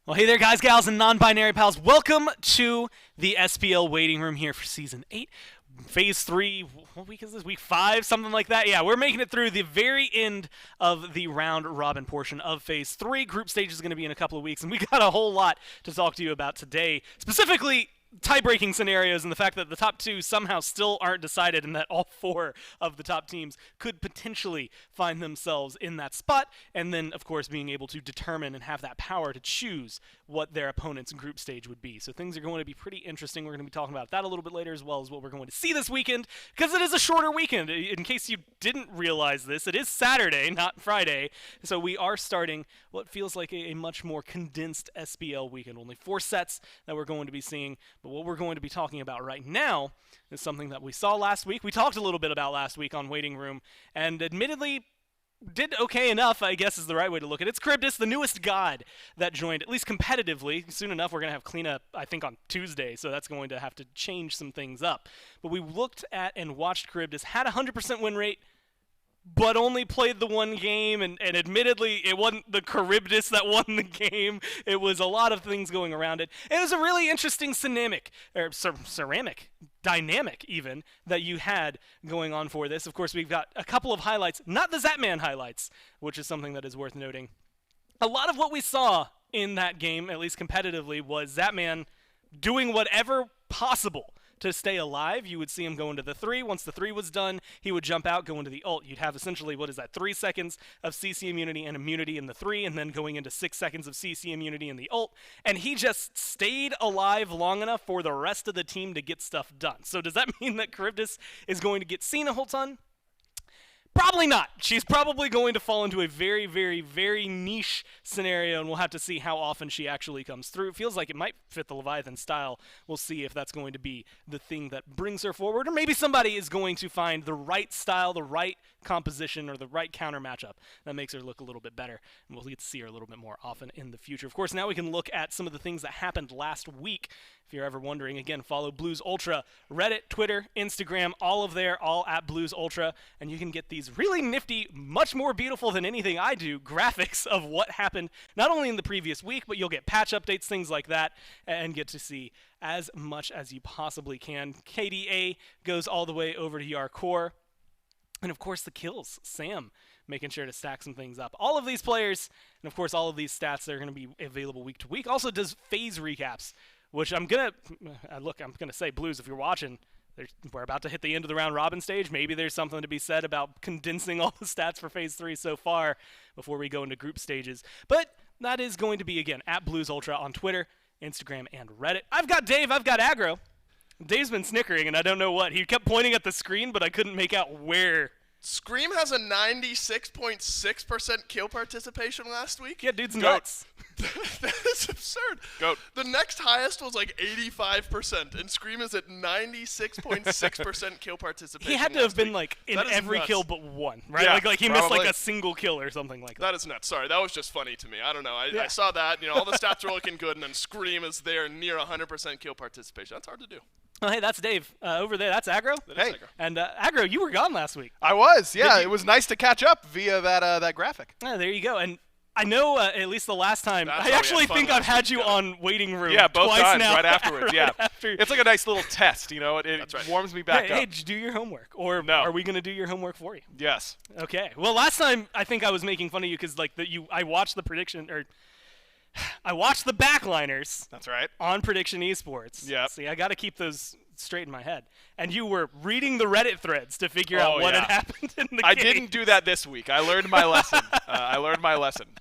Well, hey there, guys, gals, and non-binary pals. Welcome to the SPL waiting room here for Season 8. Phase 3, what week is this? Week 5? Something like that? Yeah, we're making it through the very end of the round-robin portion of Phase 3. Group stage is going to be in a couple of weeks, and we got a whole lot to talk to you about today. Specifically, tie-breaking scenarios and the fact that the top two somehow still aren't decided and that all four of the top teams could potentially find themselves in that spot, and then, of course, being able to determine and have that power to choose what their opponent's group stage would be. So things are going to be pretty interesting. We're going to be talking about that a little bit later, as well as what we're going to see this weekend, because it is a shorter weekend. In case you didn't realize this, it is Saturday, not Friday, so we are starting what feels like a much more condensed SPL weekend. Only 4 sets that we're going to be seeing. But what we're going to be talking about right now is something that we saw last week. We talked a little bit about last week on Waiting Room, and admittedly did okay enough, I guess is the right way to look at it. It's Charybdis, the newest god that joined, at least competitively. Soon enough, we're going to have cleanup, I think, on Tuesday, so that's going to have to change some things up. But we looked at and watched Charybdis, had a 100% win rate, but only played the one game, and admittedly, it wasn't the Charybdis that won the game. It was a lot of things going around it. It was a really interesting ceramic dynamic, even, that you had going on for this. Of course, we've got a couple of highlights, not the Zapman highlights, which is something that is worth noting. A lot of what we saw in that game, at least competitively, was Zapman doing whatever possible to stay alive. You would see him go into the 3. Once the 3 was done, he would jump out, go into the ult. You'd have essentially, 3 seconds of CC immunity and immunity in the 3, and then going into 6 seconds of CC immunity in the ult. And he just stayed alive long enough for the rest of the team to get stuff done. So does that mean that Charybdis is going to get seen a whole ton? Probably not. She's probably going to fall into a very, very, very niche scenario, and we'll have to see how often she actually comes through. It feels like it might fit the Leviathan style. We'll see if that's going to be the thing that brings her forward, or maybe somebody is going to find the right style, the right composition, or the right counter matchup that makes her look a little bit better, and we'll get to see her a little bit more often in the future. Of course, now we can look at some of the things that happened last week. If you're ever wondering, again, follow Blues Ultra, Reddit, Twitter, Instagram, all at Blues Ultra, and you can get these really nifty, much more beautiful than anything I do, graphics of what happened, not only in the previous week, but you'll get patch updates, things like that, and get to see as much as you possibly can. KDA goes all the way over to Yarkor, and of course the kills, Sam, making sure to stack some things up. All of these players, and of course all of these stats, that are going to be available week to week. Also does phase recaps, which I'm going to say, Blues, if you're watching, we're about to hit the end of the round robin stage. Maybe there's something to be said about condensing all the stats for phase 3 so far before we go into group stages. But that is going to be, again, at Blues Ultra on Twitter, Instagram, and Reddit. I've got Dave, I've got Aggro. Dave's been snickering, and I don't know what. He kept pointing at the screen, but I couldn't make out where. Scream has a 96.6% kill participation last week. Yeah, dude's nuts. That is absurd. Goat. The next highest was like 85%, and Scream is at 96.6% kill participation. He had to have been last week. like in every nuts. kill but one, right? Yeah, like he missed like probably. a single kill or something like that. That is nuts. Sorry, that was just funny to me. I don't know. I saw that. All the stats were looking good, and then Scream is there near 100% kill participation. That's hard to do. Oh, hey, that's Dave. Over there, that's Aggro. That Hey. is aggro. And Aggro, you were gone last week. I was, yeah. It was nice to catch up via that graphic. There you go. And I know at least the last time, That's I how we actually had fun think I've last had week, you yeah. on waiting room Yeah, both twice times, now. right afterwards, Right yeah. after. It's like a nice little test, It That's right. warms me back Hey, up. did you do your homework? Or No. are we going to do your homework for you? Yes. Okay. Well, last time I think I was making fun of you because I watched the prediction, or I watched the backliners That's right. on Prediction Esports. Yep. See, I got to keep those straight in my head. And you were reading the Reddit threads to figure out what had happened in the game. I didn't do that this week. I learned my lesson.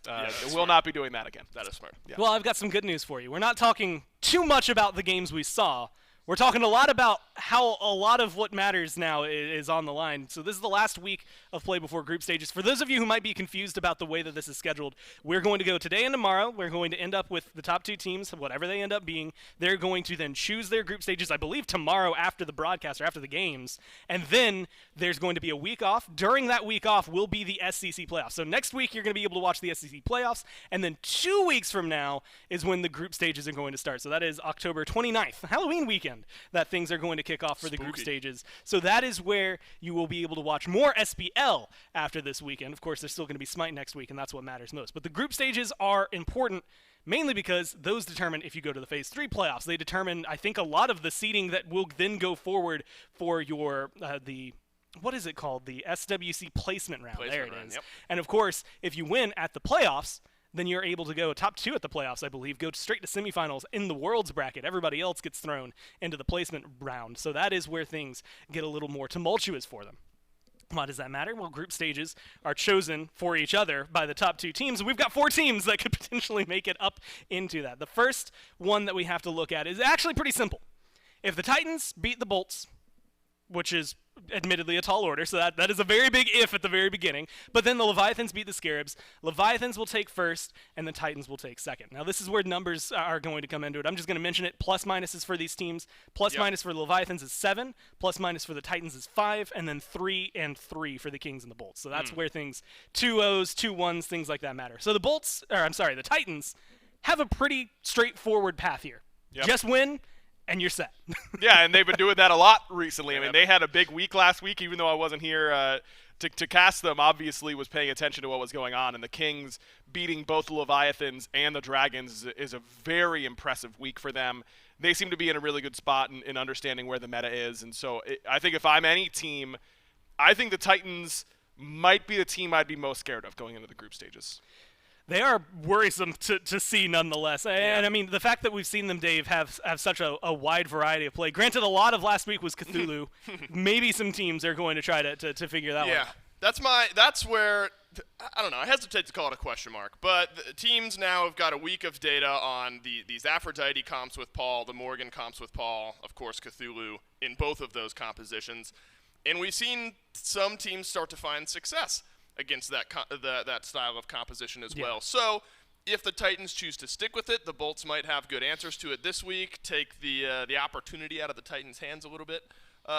that's Will not be doing that again. That is smart. Yeah. Well, I've got some good news for you. We're not talking too much about the games we saw. We're talking a lot about how a lot of what matters now is on the line. So this is the last week of play before group stages. For those of you who might be confused about the way that this is scheduled, we're going to go today and tomorrow. We're going to end up with the top 2 teams, whatever they end up being. They're going to then choose their group stages, I believe, tomorrow after the broadcast or after the games. And then there's going to be a week off. During that week off will be the SCC playoffs. So next week you're going to be able to watch the SCC playoffs. And then 2 weeks from now is when the group stages are going to start. So that is October 29th, Halloween weekend, that things are going to kick off for the group Spooky. stages. So that is where you will be able to watch more SPL after this weekend. Of course, there's still going to be Smite next week, and that's what matters most. But the group stages are important mainly because those determine if you go to the Phase 3 playoffs. They determine, I think, a lot of the seeding that will then go forward for your what is it called? The SWC placement round. There it is. Yep. And, of course, if you win at the playoffs, then you're able to go top 2 at the playoffs, I believe, go straight to semifinals in the Worlds bracket. Everybody else gets thrown into the placement round. So that is where things get a little more tumultuous for them. Why does that matter? Well, group stages are chosen for each other by the top 2 teams. We've got 4 teams that could potentially make it up into that. The first one that we have to look at is actually pretty simple. If the Titans beat the Bolts, which is admittedly a tall order, so that is a very big if at the very beginning. But then the Leviathans beat the Scarabs. Leviathans will take first, and the Titans will take second. Now, this is where numbers are going to come into it. I'm just going to mention it. Plus minuses for these teams. Plus minus for the Leviathans is 7. Plus minus for the Titans is 5. And then 3 and 3 for the Kings and the Bolts. So that's where things 2-0s, 2-1s, things like that matter. So the Titans have a pretty straightforward path here. Yep. Just win, and you're set. Yeah, and they've been doing that a lot recently. I mean, they had a big week last week, even though I wasn't here to cast them, obviously was paying attention to what was going on. And the Kings beating both the Leviathans and the Dragons is a very impressive week for them. They seem to be in a really good spot in understanding where the meta is. And so I think if I'm any team, I think the Titans might be the team I'd be most scared of going into the group stages. They are worrisome to see nonetheless. And, I mean, the fact that we've seen them, Dave, have such a wide variety of play. Granted, a lot of last week was Cthulhu. Maybe some teams are going to try to figure that one out. Yeah, that's where, I don't know, I hesitate to call it a question mark. But the teams now have got a week of data on these Aphrodite comps with Paul, the Morgan comps with Paul, of course, Cthulhu in both of those compositions. And we've seen some teams start to find success against that style of composition as well. So if the Titans choose to stick with it, the Bolts might have good answers to it this week, take the opportunity out of the Titans' hands a little bit,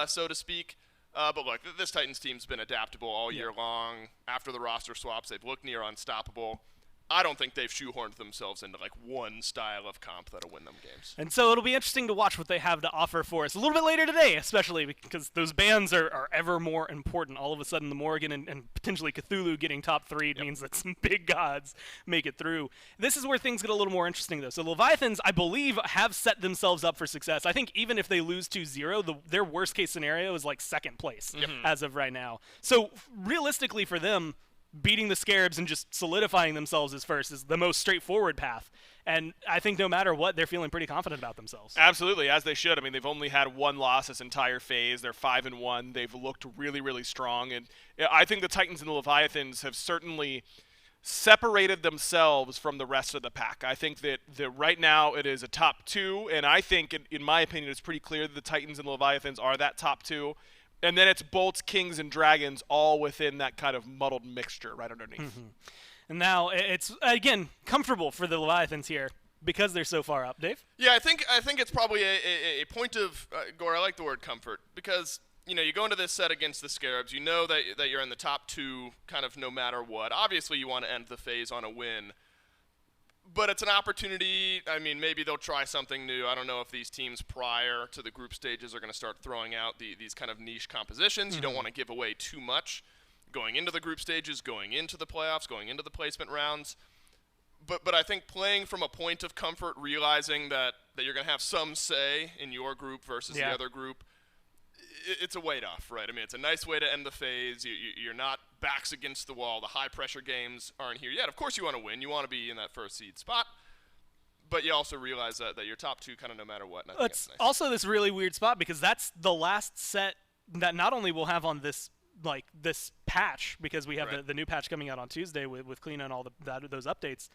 so to speak. But look, this Titans team's been adaptable all year long. After the roster swaps, they've looked near unstoppable. I don't think they've shoehorned themselves into like one style of comp that'll win them games. And so it'll be interesting to watch what they have to offer for us a little bit later today, especially because those bans are ever more important. All of a sudden, the Morgan and potentially Cthulhu getting top 3 means that some big gods make it through. This is where things get a little more interesting, though. So Leviathans, I believe, have set themselves up for success. I think even if they lose 2-0, their worst-case scenario is like second place as of right now. So realistically for them, beating the Scarabs and just solidifying themselves as first is the most straightforward path. And I think no matter what, they're feeling pretty confident about themselves. Absolutely, as they should. I mean, they've only had one loss this entire phase. They're 5-1. They've looked really, really strong. And I think the Titans and the Leviathans have certainly separated themselves from the rest of the pack. I think that right now it is a top 2, and I think, in my opinion, it's pretty clear that the Titans and the Leviathans are that top 2. And then it's Bolts, Kings, and Dragons all within that kind of muddled mixture right underneath. And now it's, again, comfortable for the Leviathans here because they're so far up. Dave? Yeah, I think it's probably a point of, Gore, I like the word comfort, because, you know, you go into this set against the Scarabs, you know that you're in the top 2 kind of no matter what. Obviously, you want to end the phase on a win. But it's an opportunity. I mean, maybe they'll try something new. I don't know if these teams prior to the group stages are going to start throwing out these kind of niche compositions. You don't want to give away too much going into the group stages, going into the playoffs, going into the placement rounds. But I think playing from a point of comfort, realizing that you're going to have some say in your group versus the other group, it's a weight-off, right? I mean, it's a nice way to end the phase. You're not backs against the wall. The high-pressure games aren't here yet. Of course you want to win. You want to be in that first seed spot. But you also realize that you're top 2 kind of no matter what. And I think it's nice. Also this really weird spot because that's the last set that not only we'll have on this patch, because we have the new patch coming out on Tuesday with Clean and all those updates.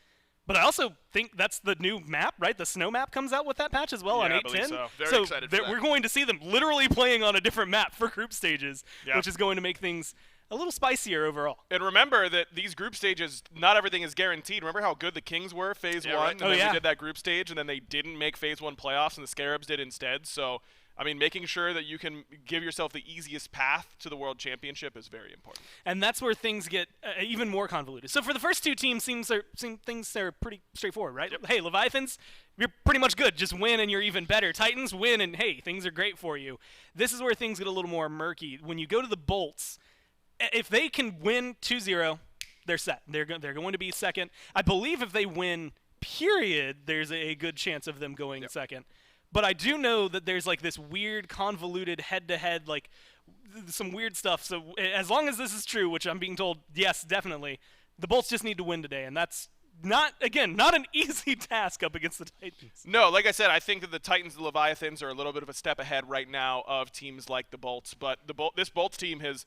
But I also think that's the new map, right? The snow map comes out with that patch as well on 8.10. So. Very excited for that. We're going to see them literally playing on a different map for group stages, which is going to make things a little spicier overall. And remember that these group stages, not everything is guaranteed. Remember how good the Kings were phase 1? Right. And then we did that group stage, and then they didn't make phase 1 playoffs, and the Scarabs did instead. So, I mean, making sure that you can give yourself the easiest path to the World Championship is very important. And that's where things get even more convoluted. So for the first 2 teams, things are pretty straightforward, right? Yep. Hey, Leviathans, you're pretty much good. Just win and you're even better. Titans, win and, hey, things are great for you. This is where things get a little more murky. When you go to the Bolts, if they can win 2-0, they're set. They're going to be second. I believe if they win period, there's a good chance of them going second. But I do know that there's like this weird, convoluted head-to-head, like some weird stuff. So as long as this is true, which I'm being told, yes, definitely, the Bolts just need to win today, and that's not an easy task up against the Titans. No, like I said, I think that the Titans and the Leviathans are a little bit of a step ahead right now of teams like the Bolts, but this Bolts team has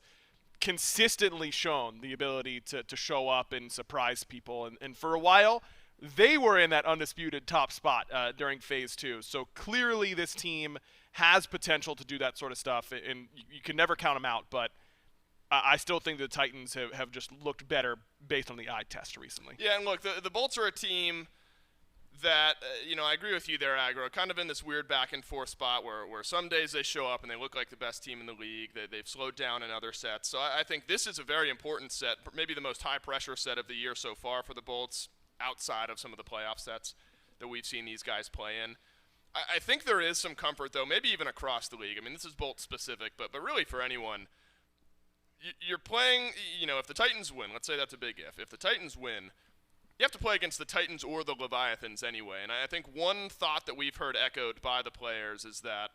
consistently shown the ability to show up and surprise people, and for a while, they were in that undisputed top spot during Phase 2. So clearly this team has potential to do that sort of stuff, and you can never count them out, but I still think the Titans have just looked better based on the eye test recently. Yeah, and look, the Bolts are a team that, I agree with you there, Agro, kind of in this weird back and forth spot where some days they show up and they look like the best team in the league. They've slowed down in other sets. So I think this is a very important set, maybe the most high-pressure set of the year so far for the Bolts, outside of some of the playoff sets that we've seen these guys play in. I think there is some comfort, though, maybe even across the league. I mean, this is Bolts specific, but really for anyone, you're playing, if the Titans win, let's say that's a big if. If the Titans win, you have to play against the Titans or the Leviathans anyway. And I think one thought that we've heard echoed by the players is that,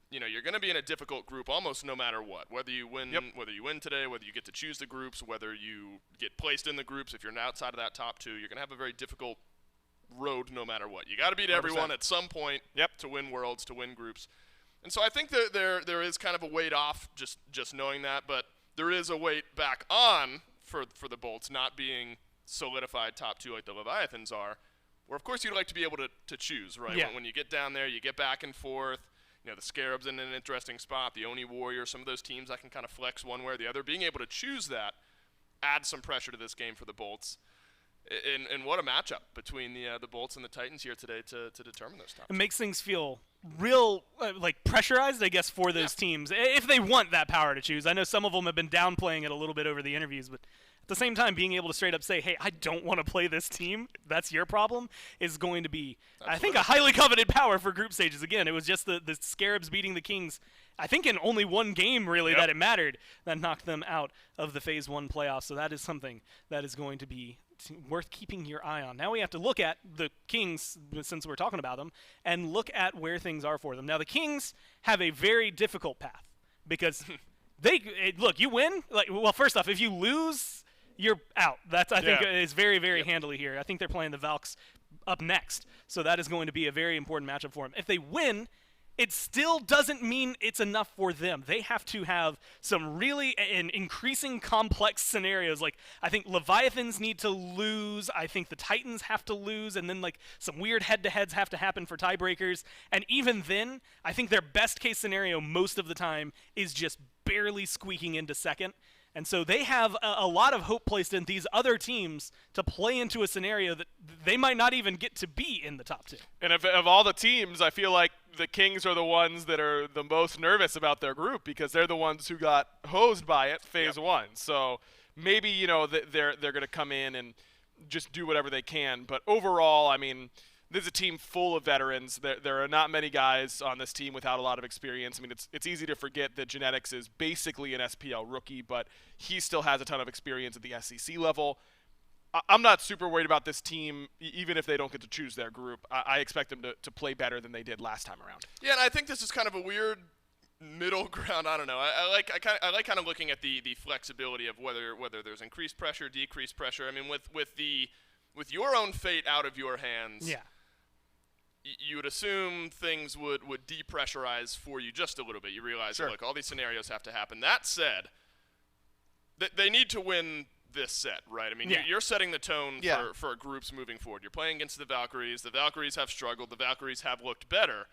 you're going to be in a difficult group almost no matter what. Whether you win today, whether you get to choose the groups, whether you get placed in the groups, if you're outside of that top two, you're going to have a very difficult road no matter what. You got to beat 100%. everyone at some point to win worlds, to win groups. And so I think that there is kind of a weight off just knowing that, but there is a weight back on for the Bolts not being solidified top two like the Leviathans are, where of course you'd like to be able to choose, right? Yeah. When you get down there, you get back and forth. The Scarabs in an interesting spot, the Oni Warriors, some of those teams that can kind of flex one way or the other. Being able to choose that adds some pressure to this game for the Bolts. And what a matchup between the Bolts and the Titans here today to determine those tops. It makes things feel real, like pressurized, I guess, for those teams, if they want that power to choose. I know some of them have been downplaying it a little bit over the interviews, but at the same time, being able to straight up say, hey, I don't want to play this team, that's your problem, is going to be, I think, a highly coveted power for group stages. Again, it was just the Scarabs beating the Kings, I think in only one game, really, that it mattered, that knocked them out of the Phase 1 playoffs. So that is something that is going to be worth keeping your eye on. Now we have to look at the Kings, since we're talking about them, and look at where things are for them. Now the Kings have a very difficult path because look, you win. First off, if you lose, you're out. That's I think is very, very handily here. I think they're playing the Valks up next, so that is going to be a very important matchup for them. If they win, it still doesn't mean it's enough for them. They have to have some really increasing complex scenarios. Like, I think Leviathans need to lose. I think the Titans have to lose. And then, some weird head-to-heads have to happen for tiebreakers. And even then, I think their best-case scenario most of the time is just barely squeaking into second. And so they have a lot of hope placed in these other teams to play into a scenario that they might not even get to be in the top two. And of all the teams, I feel like the Kings are the ones that are the most nervous about their group because they're the ones who got hosed by it Phase 1. So maybe, they're going to come in and just do whatever they can. But overall, I mean, this is a team full of veterans. There are not many guys on this team without a lot of experience. I mean, it's easy to forget that Genetics is basically an SPL rookie, but he still has a ton of experience at the SEC level. I'm not super worried about this team, even if they don't get to choose their group. I expect them to play better than they did last time around. Yeah, and I think this is kind of a weird middle ground. I don't know. I like kind of looking at the flexibility of whether there's increased pressure, decreased pressure. I mean, with your own fate out of your hands. Yeah. You would assume things would depressurize for you just a little bit. You realize, look, all these scenarios have to happen. That said, they need to win this set, right? I mean, you're setting the tone for groups moving forward. You're playing against the Valkyries. The Valkyries have struggled. The Valkyries have looked better.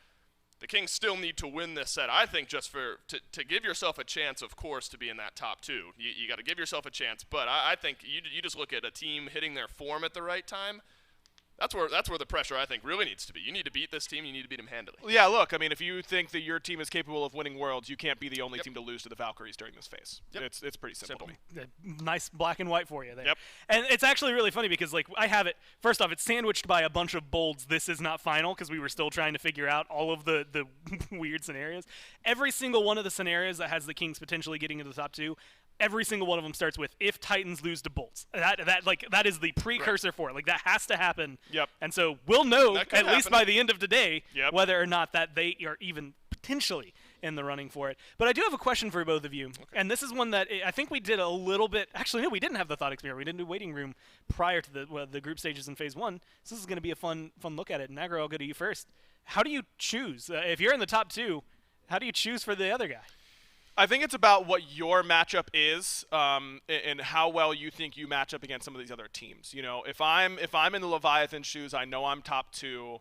The Kings still need to win this set, I think, just to give yourself a chance, of course, to be in that top two. You got to give yourself a chance. But I think you just look at a team hitting their form at the right time. That's where the pressure, I think, really needs to be. You need to beat this team. You need to beat them handily. Yeah, look, I mean, if you think that your team is capable of winning worlds, you can't be the only team to lose to the Valkyries during this phase. Yep. It's pretty simple. Nice black and white for you there. Yep. And it's actually really funny because, I have it, first off, it's sandwiched by a bunch of bolds. This is not final because we were still trying to figure out all of the weird scenarios. Every single one of the scenarios that has the Kings potentially getting into the top two, every single one of them starts with if Titans lose to Bolts. That is the precursor for it. Like that has to happen. Yep. And so we'll know at least happen. by the end of today Whether or not that they are even potentially in the running for it. But I do have a question for both of you. Okay. And this is one that I think we did a little bit. Actually, no, we didn't have the thought experiment. We didn't do waiting room prior to the group stages in phase 1. So this is going to be a fun look at it. Nagro, I'll go to you first. How do you choose? If you're in the top 2, how do you choose for the other guy? I think it's about what your matchup is, and how well you think you match up against some of these other teams. You know, if I'm in the Leviathan shoes, I know I'm top 2.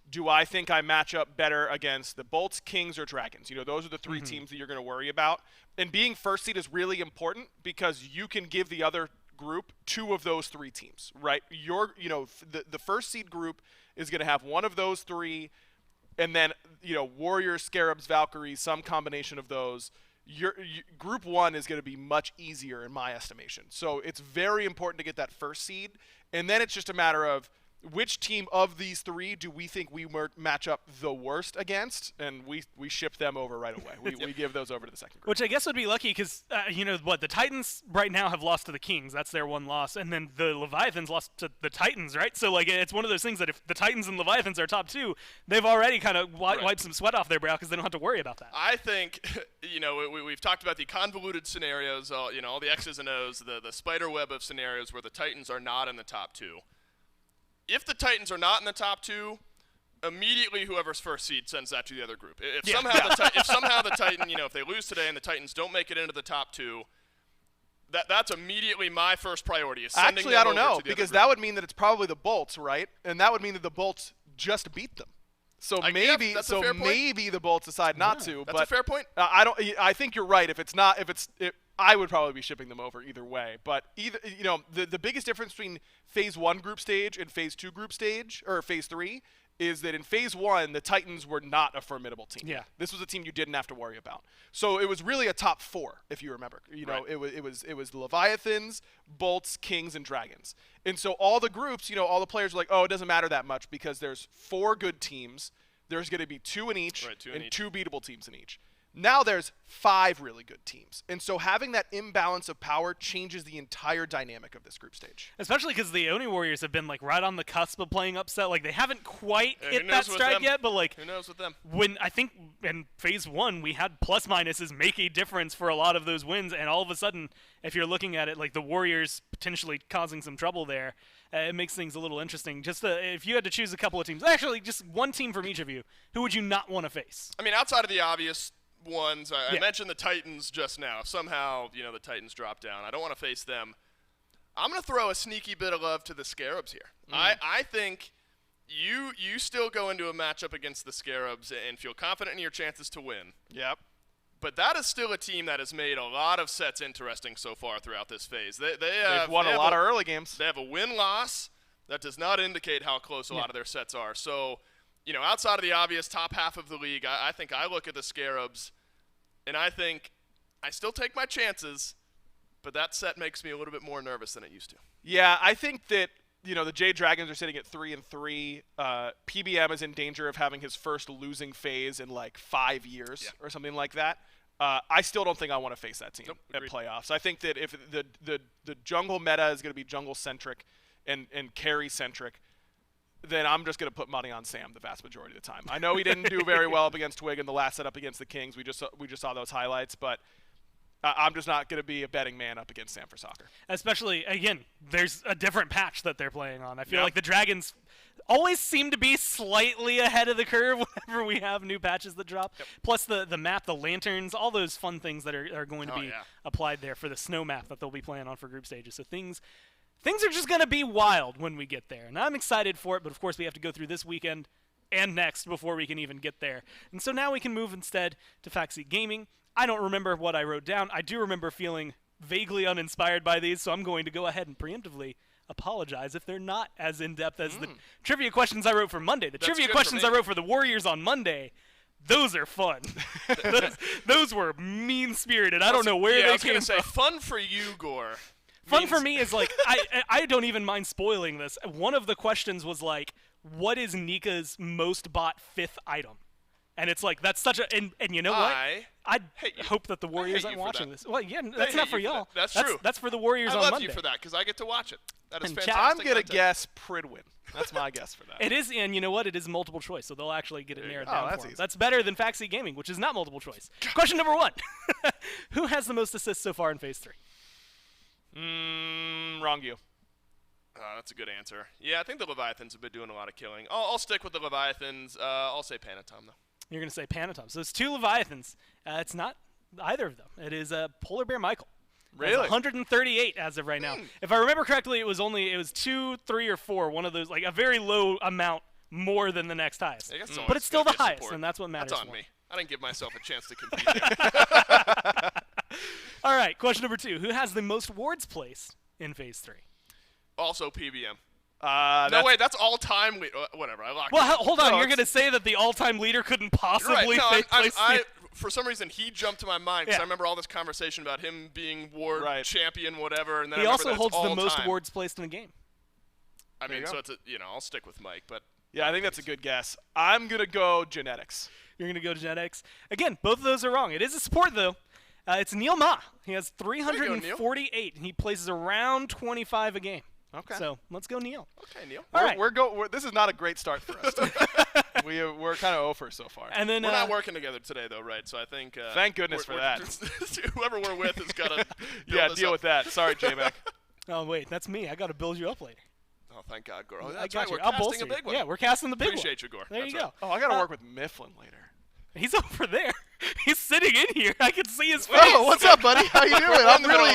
Do I think I match up better against the Bolts, Kings, or Dragons? You know, those are the 3 teams that you're going to worry about. And being first seed is really important because you can give the other group 2 of those 3 teams, right? The first seed group is going to have one of those 3, and then, Warriors, Scarabs, Valkyries, some combination of those. Group 1 is going to be much easier in my estimation. So it's very important to get that first seed, and then it's just a matter of which team of these 3 do we think we match up the worst against, and we ship them over right away. We give those over to the second group. Which I guess would be lucky because, the Titans right now have lost to the Kings. That's their one loss. And then the Leviathans lost to the Titans, right? So, it's one of those things that if the Titans and Leviathans are top 2, they've already kind of wiped some sweat off their brow because they don't have to worry about that. I think, we've talked about the convoluted scenarios, all the X's and O's, the spider web of scenarios where the Titans are not in the top 2. If the Titans are not in the top 2, immediately whoever's first seed sends that to the other group. If somehow the Titan, if they lose today and the Titans don't make it into the top 2, that's immediately my first priority. Is sending Actually, them I don't over know to the because other that group. would mean that it's probably the Bolts, right? And that would mean that the Bolts just beat them. So maybe the Bolts decide not to. That's but a fair point. I think you're right. I would probably be shipping them over either way. But the biggest difference between phase 1 group stage and phase 2 group stage, or phase 3, is that in phase 1 the Titans were not a formidable team. Yeah. This was a team you didn't have to worry about. So it was really a top 4, if you remember. It was the Leviathans, Bolts, Kings, and Dragons. And so all the groups, all the players were like, oh, it doesn't matter that much because there's 4 good teams. There's going to be 2 in each, and 2 beatable teams in each. Now there's 5 really good teams. And so having that imbalance of power changes the entire dynamic of this group stage. Especially because the Oni Warriors have been right on the cusp of playing upset. They haven't quite hit that stride yet, but who knows with them? When I think in phase 1 we had plus minuses make a difference for a lot of those wins, and all of a sudden, if you're looking at it the Warriors potentially causing some trouble there, it makes things a little interesting. Just if you had to choose a couple of teams, actually just one team from each of you, who would you not want to face? I mean, outside of the obvious ones, I mentioned the Titans just now. If somehow, the Titans drop down, I don't want to face them. I'm going to throw a sneaky bit of love to the Scarabs here. I think you still go into a matchup against the Scarabs and feel confident in your chances to win. Yep. But that is still a team that has made a lot of sets interesting so far throughout this phase. They've won a lot of early games. They have a win-loss. That does not indicate how close a lot of their sets are. So, outside of the obvious top half of the league, I think I look at the Scarabs, and I think I still take my chances, but that set makes me a little bit more nervous than it used to. Yeah, I think that, the Jade Dragons are sitting at 3-3. PBM is in danger of having his first losing phase in 5 years or something like that. I still don't think I want to face that team at playoffs. I think that if the jungle meta is going to be jungle-centric and carry-centric, then I'm just going to put money on Sam the vast majority of the time. I know he didn't do very well up against Twig in the last setup against the Kings. We just saw those highlights, but I'm just not going to be a betting man up against Sam for soccer. Especially, again, there's a different patch that they're playing on. I feel like the Dragons always seem to be slightly ahead of the curve whenever we have new patches that drop. Yep. Plus the map, the lanterns, all those fun things that are going to be applied there for the snow map that they'll be playing on for group stages. So things are just going to be wild when we get there. And I'm excited for it, but of course we have to go through this weekend and next before we can even get there. And so now we can move instead to Faxi Gaming. I don't remember what I wrote down. I do remember feeling vaguely uninspired by these, so I'm going to go ahead and preemptively apologize if they're not as in-depth as the trivia questions I wrote for Monday. The trivia questions I wrote for the Warriors on Monday, those are fun. those were mean-spirited. I don't know where they came from. I was going to say, fun for you, Gore. Fun for me is I don't even mind spoiling this. One of the questions was what is Nika's most bought 5th item? And it's like, that's such a, and you know what? I hate you. hope that the Warriors hate aren't you for watching that. this. Well, yeah, They that's hate not for you for y'all. that. That's true. That's for the Warriors I on love Monday. you for that because I get to watch it. That is And chat- fantastic. I'm going to content. guess Pridwin. That's my guess for that. It is, and you know what? It is multiple choice, so they'll actually get it narrowed down that's for 'em. easy. That's better than Faxi Gaming, which is not multiple choice. Question number 1. Who has the most assists so far in Phase 3? Wrong you. That's a good answer. Yeah, I think the Leviathans have been doing a lot of killing. I'll stick with the Leviathans. I'll say Panatom, though. You're going to say Panatom. So it's 2 Leviathans. It's not either of them. It is Polar Bear Michael. Really? 138 as of right now. If I remember correctly, it was 2, 3, or 4. One of those, like a very low amount more than the next highest. I guess But it's still the gonna be a highest, support. and that's what matters. That's on more. me. I didn't give myself a chance to compete there. All right, question number 2. Who has the most wards placed in Phase 3? Also PBM. No, wait, that's all-time. Whatever, I locked Well, it. hold on. No, You're it's- going to say that the all-time leader couldn't You're possibly right. No, place for some reason, he jumped to my mind because Yeah. I remember all this conversation about him being ward Right. champion, whatever, and then He I remember also that holds it's the most all-time. wards placed in a game. I mean, you so go. it's I'll stick with Mike, but Yeah, I think that's a good guess. I'm going to go genetics. You're going to go genetics. Again, both of those are wrong. It is a support, though. It's Neil Ma. He has 348, and he places around 25 a game. Okay. So let's go Neil. okay, Neil. All right. This is not a great start for us. We're kind of over so far. And then We're not working together today, though, right? So I think. Thank goodness for that. Whoever we're with has got to. Deal with that. Sorry, J-Mac. oh, wait, that's me. I got to build you up later. Oh, thank God, Gore. Oh, I that's got right. you. We're I'll casting bolster a big you. one. Yeah, we're casting the big Appreciate you, Gore. There That's you right. go. Oh, I got to work with Mifflin later. He's over there. He's sitting in here. I can see his face. Oh, what's up, buddy? How you doing? We're in the middle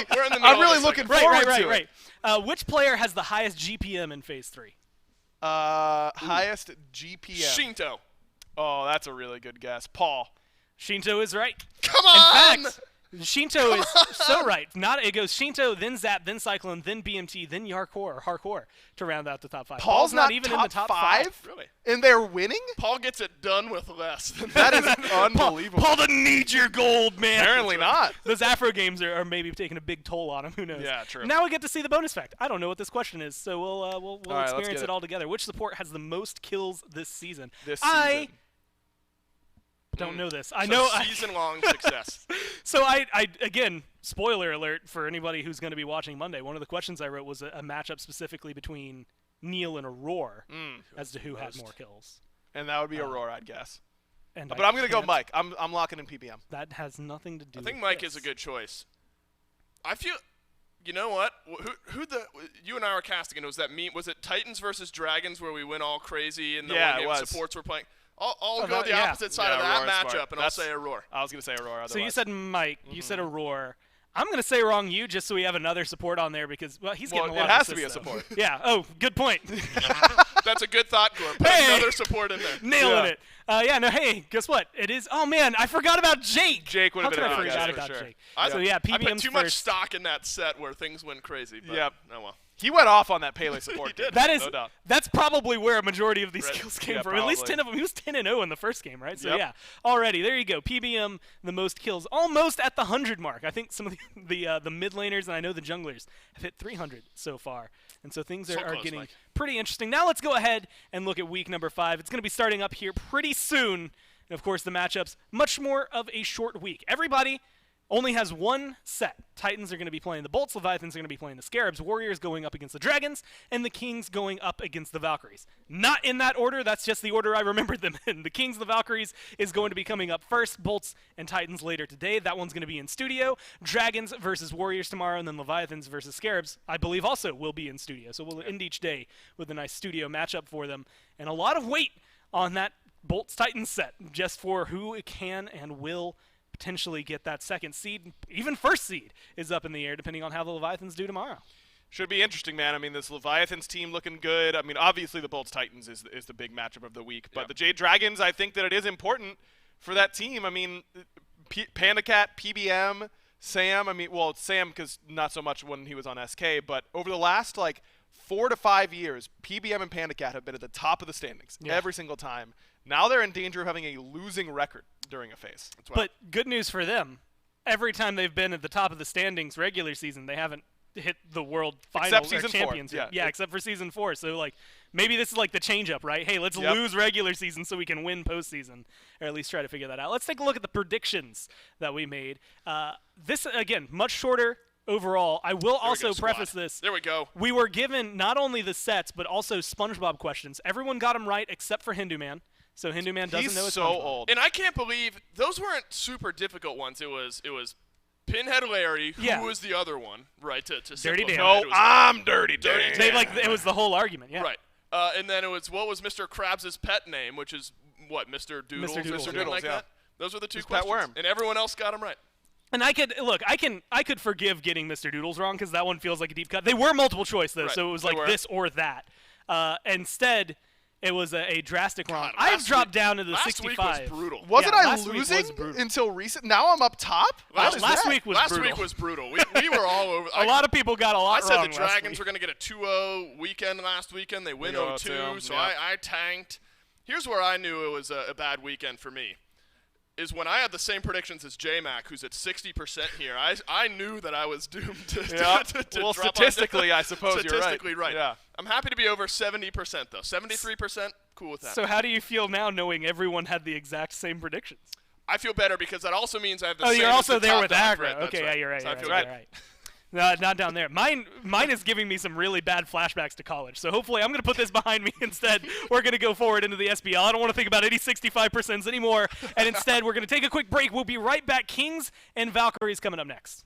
I'm of really this looking segment. forward right, to right, it. right. Which player has the highest GPM in Phase 3? Highest GPM. Shinto. Oh, that's a really good guess. Paul. Shinto is right. Come on! In fact, Shinto is so right. It goes Shinto, then Zap, then Cyclone, then BMT, then Hardcore to round out the top 5. Paul's not even top in the top 5? Really? And they're winning? Paul gets it done with less. That is unbelievable. Paul doesn't need your gold, man. Apparently not. Those Afro games are maybe taking a big toll on him. Who knows? Yeah, true. Now we get to see the bonus fact. I don't know what this question is, so we'll right, let's experience get it it. all together. Which support has the most kills this season? I don't know this. I So know. season-long success. So I again, spoiler alert for anybody who's going to be watching Monday. One of the questions I wrote was a matchup specifically between Neil and Aurora as to who had more kills. And that would be Aurora, I'd guess. And But I'm going to go Mike. I'm locking in PBM. That has nothing to do. I think with Mike this. is a good choice. I feel. You know what? You and I were casting, and it was that meme. Was it Titans versus Dragons where we went all crazy and the Yeah, one it game was. supports were playing? I'll Oh, go that- the yeah. opposite side Yeah, of that Aurora's matchup, smart. and That's- I'll say Aurora. I was going to say Aurora. So you otherwise. said Mike. You said Aurora. I'm going to say wrong you just so we have another support on there because he's getting a lot it of has to be a assists, though. support. Yeah. Oh, good point. That's a good thought, Gore. Put Hey! another support in there. Nailing Yeah. it. Yeah, no, hey, guess what? It is. Oh, man, I forgot about Jake. Jake would How have been could I a good forgot guess about for sure. Jake? I- So, yeah, I PBM's put too much first. stock in that set where things went crazy. But Yep. Oh well. He went off on that Pele support. He did. That is, No doubt. that's probably where a majority of these Right. kills came Yeah, from. At least probably. 10 of them. He was 10-0 in the first game, right? So Yep. yeah, already there you go. PBM the most kills, almost at the 100 mark. I think some of the mid laners and I know the junglers have hit 300 so far, and so things So are close, getting Mike. pretty interesting. Now let's go ahead and look at week number 5. It's going to be starting up here pretty soon, and of course the matchups much more of a short week. Everybody only has one set. Titans are going to be playing the Bolts, Leviathans are going to be playing the Scarabs, Warriors going up against the Dragons, and the Kings going up against the Valkyries. Not in that order, that's just the order I remembered them in. The Kings, the Valkyries is going to be coming up first, Bolts and Titans later today. That one's going to be in studio. Dragons versus Warriors tomorrow, and then Leviathans versus Scarabs, I believe also will be in studio. So we'll end each day with a nice studio matchup for them. And a lot of weight on that Bolts-Titans set, just for who can and will potentially get that second seed. Even first seed is up in the air, depending on how the Leviathans do tomorrow. Should be interesting, man. I mean, this Leviathans team looking good. I mean, obviously the Bolts Titans is the big matchup of the week, but Yep. the Jade Dragons, I think that it is important for that team. I mean, Panda Cat, PBM, Sam. I mean, well, Sam because not so much when he was on SK, but over the last 4 to 5 years, PBM and Panda Cat have been at the top of the standings every single time. Now they're in danger of having a losing record during a phase. But good news for them. Every time they've been at the top of the standings regular season, they haven't hit the world final Except or season 4, champions. yeah. Except for season 4. So Maybe this is like the change-up, right? Hey, let's lose regular season so we can win postseason, or at least try to figure that out. Let's take a look at the predictions that we made. This, again, much shorter overall. I will also preface this. There we go. We were given not only the sets, but also SpongeBob questions. Everyone got them right except for Hindu Man. So Hindu Man doesn't know it's so SpongeBob. old. And I can't believe those weren't super difficult ones. It was Pinhead Larry, who was the other one, right? To Dirty Dan. No, I'm Dirty Dan. It was the whole argument, yeah. Right. And then it was, what was Mr. Krabs' pet name, which is, what, Mr. Doodles? Mr. Doodles, Something like yeah. that? Those were the two His pet questions. worm. And everyone else got them right. And I could forgive getting Mr. Doodles wrong because that one feels like a deep cut. They were multiple choice though, Right. so it was They like were. this or that. Instead, it was a drastic wrong. God, I've last dropped week- down to the last 65. week was brutal. Wasn't Yeah, I last week was losing brutal. until recent? Now I'm up top? Last week was Last brutal. week was brutal. We were all over. A lot of people got a I lot said wrong the last Dragons week. were going to get a 2-0 weekend last weekend. They win They go 0-2, 0-2, so yeah. I tanked. Here's where I knew it was a bad weekend for me. Is when I had the same predictions as J-Mac, who's at 60% here. I knew that I was doomed to Yeah. to Well, drop on statistically, I suppose you're right. Statistically right. Yeah. I'm happy to be over 70%, though. 73%, cool with that. So how do you feel now knowing everyone had the exact same predictions? I feel better because that also means I have the Oh, same you're as also the there top with that I've aggro. read. That's Okay, yeah, right. you're right. So I You're feel right, good. you're right. No, not down there. Mine is giving me some really bad flashbacks to college. So hopefully I'm going to put this behind me instead. We're going to go forward into the SPL. I don't want to think about any 65% anymore. And instead, we're going to take a quick break. We'll be right back. Kings and Valkyries coming up next.